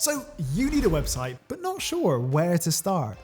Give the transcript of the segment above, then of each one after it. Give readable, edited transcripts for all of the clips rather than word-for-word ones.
So you need a website, but not sure where to start.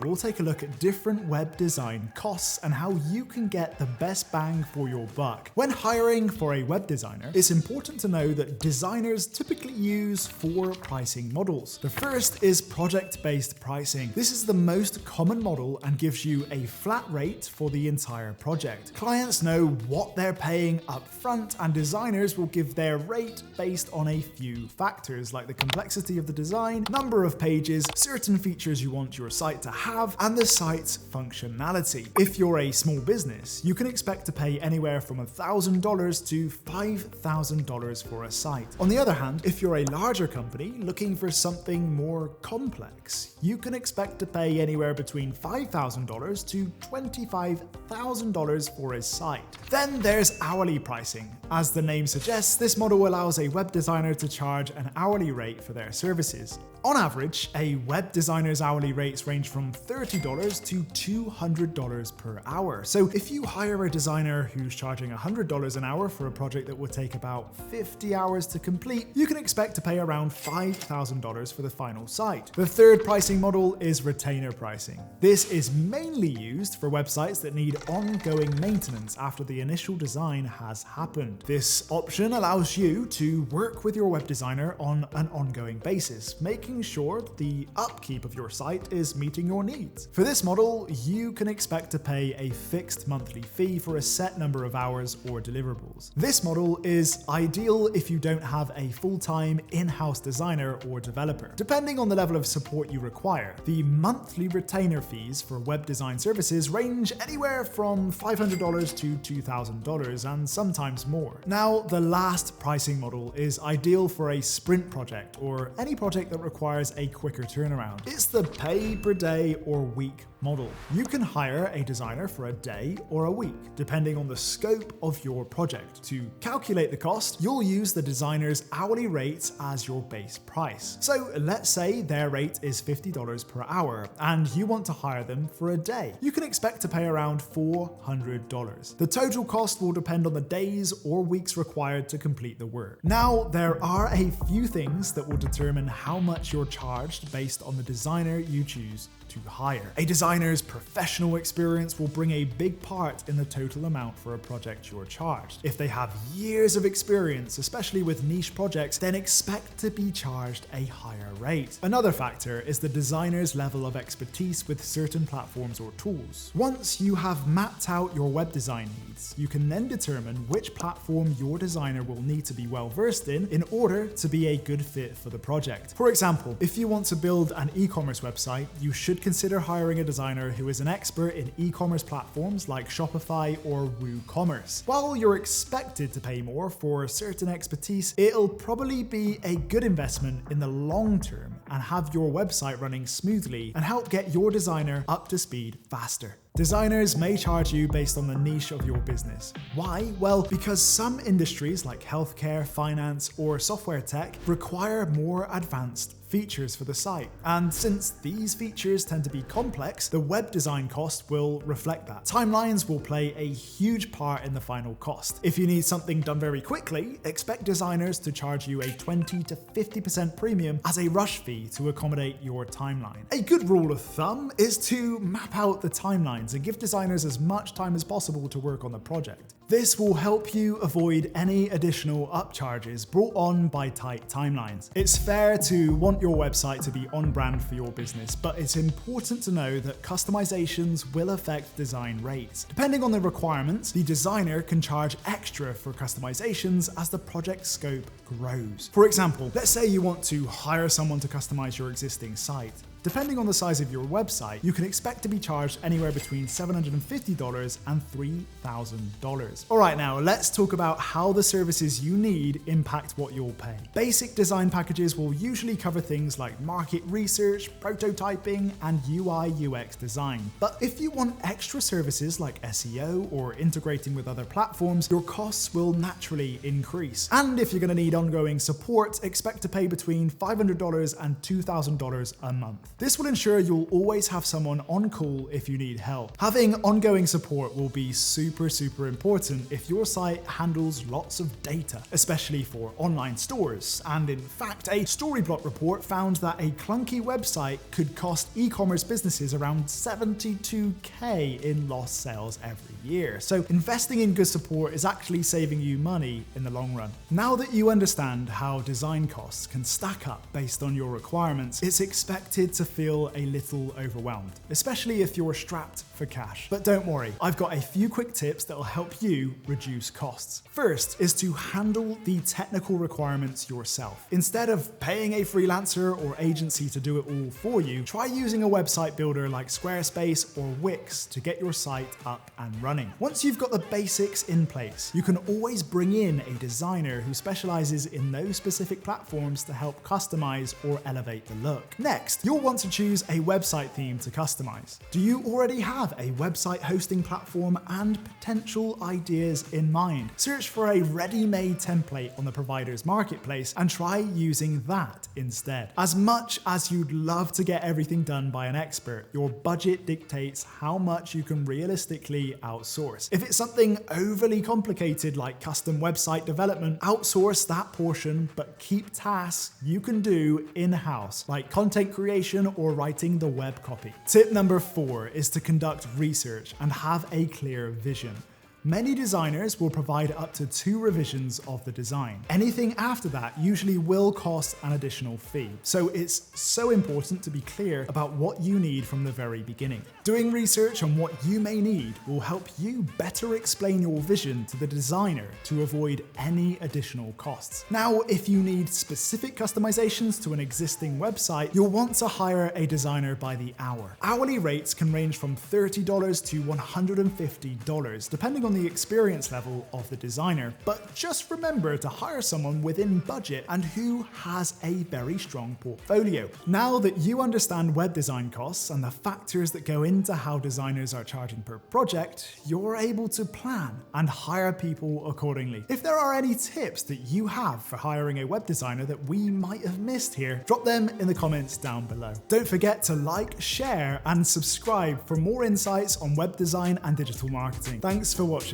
We'll take a look at different web design costs and how you can get the best bang for your buck. When hiring for a web designer, it's important to know that designers typically use 4 pricing models. The first is project-based pricing. This is the most common model and gives you a flat rate for the entire project. Clients know what they're paying up front, and designers will give their rate based on a few factors like the complexity of the design, number of pages, certain features you want your site to have, and the site's functionality. If you're a small business, you can expect to pay anywhere from $1,000 to $5,000 for a site. On the other hand, if you're a larger company looking for something more complex, you can expect to pay anywhere between $5,000 to $25,000 for a site. Then there's hourly pricing. As the name suggests, this model allows a web designer to charge an hourly rate for their services. On average, a web designer's hourly rates range from $30 to $200 per hour. So if you hire a designer who's charging $100 an hour for a project that will take about 50 hours to complete, you can expect to pay around $5,000 for the final site. The third pricing model is retainer pricing. This is mainly used for websites that need ongoing maintenance after the initial design has happened. This option allows you to work with your web designer on an ongoing basis, making sure that the upkeep of your site is meeting your needs. For this model, you can expect to pay a fixed monthly fee for a set number of hours or deliverables. This model is ideal if you don't have a full-time in-house designer or developer. Depending on the level of support you require, the monthly retainer fees for web design services range anywhere from $500 to $2,000 and sometimes more. Now, the last pricing model is ideal for a sprint project or any project that requires a quicker turnaround. It's the pay per day or week model. You can hire a designer for a day or a week, depending on the scope of your project. To calculate the cost, you'll use the designer's hourly rate as your base price. So let's say their rate is $50 per hour, and you want to hire them for a day. You can expect to pay around $400. The total cost will depend on the days or weeks required to complete the work. Now, there are a few things that will determine how much you're charged based on the designer you choose to hire. A designer's professional experience will bring a big part in the total amount for a project you're charged. If they have years of experience, especially with niche projects, then expect to be charged a higher rate. Another factor is the designer's level of expertise with certain platforms or tools. Once you have mapped out your web design needs, you can then determine which platform your designer will need to be well versed in order to be a good fit for the project. For example, if you want to build an e-commerce website, you should consider hiring a designer who is an expert in e-commerce platforms like Shopify or WooCommerce. While you're expected to pay more for certain expertise, it'll probably be a good investment in the long term and have your website running smoothly and help get your designer up to speed faster. Designers may charge you based on the niche of your business. Why? Well, because some industries like healthcare, finance, or software tech require more advanced features for the site. And since these features tend to be complex, the web design cost will reflect that. Timelines will play a huge part in the final cost. If you need something done very quickly, expect designers to charge you a 20 to 50% premium as a rush fee to accommodate your timeline. A good rule of thumb is to map out the timelines and give designers as much time as possible to work on the project. This will help you avoid any additional upcharges brought on by tight timelines. It's fair to want your website to be on brand for your business, but it's important to know that customizations will affect design rates. Depending on the requirements, the designer can charge extra for customizations as the project scope grows. For example, let's say you want to hire someone to customize your existing site. Depending on the size of your website, you can expect to be charged anywhere between $750 and $3,000. All right, now let's talk about how the services you need impact what you'll pay. Basic design packages will usually cover things like market research, prototyping, and UI UX design. But if you want extra services like SEO or integrating with other platforms, your costs will naturally increase. And if you're going to need ongoing support, expect to pay between $500 and $2,000 a month. This will ensure you'll always have someone on call if you need help. Having ongoing support will be super important important if your site handles lots of data, especially for online stores. And in fact, a Storyblock report found that a clunky website could cost e-commerce businesses around 72k in lost sales every year. So investing in good support is actually saving you money in the long run. Now that you understand how design costs can stack up based on your requirements, it's expected to feel a little overwhelmed, especially if you're strapped for cash. But don't worry, I've got a few quick tips that will help you reduce costs. First is to handle the technical requirements yourself. Instead of paying a freelancer or agency to do it all for you, try using a website builder like Squarespace or Wix to get your site up and running. Once you've got the basics in place, you can always bring in a designer who specializes in those specific platforms to help customize or elevate the look. Next, you'll want to choose a website theme to customize. Do you already have a website hosting platform and potential ideas in mind? Search for a ready-made template on the provider's marketplace and try using that instead. As much as you'd love to get everything done by an expert, your budget dictates how much you can realistically outsource. If it's something overly complicated like custom website development, outsource that portion, but keep tasks you can do in-house, like content creation or writing the web copy. Tip number 4 is to conduct research and have a clear vision. Many designers will provide up to 2 revisions of the design. Anything after that usually will cost an additional fee. So it's so important to be clear about what you need from the very beginning. Doing research on what you may need will help you better explain your vision to the designer to avoid any additional costs. Now, if you need specific customizations to an existing website, you'll want to hire a designer by the hour. Hourly rates can range from $30 to $150, depending on the experience level of the designer, but just remember to hire someone within budget and who has a very strong portfolio. Now that you understand web design costs and the factors that go into how designers are charging per project, you're able to plan and hire people accordingly. If there are any tips that you have for hiring a web designer that we might have missed here, drop them in the comments down below. Don't forget to like, share, and subscribe for more insights on web design and digital marketing. Thanks for watching.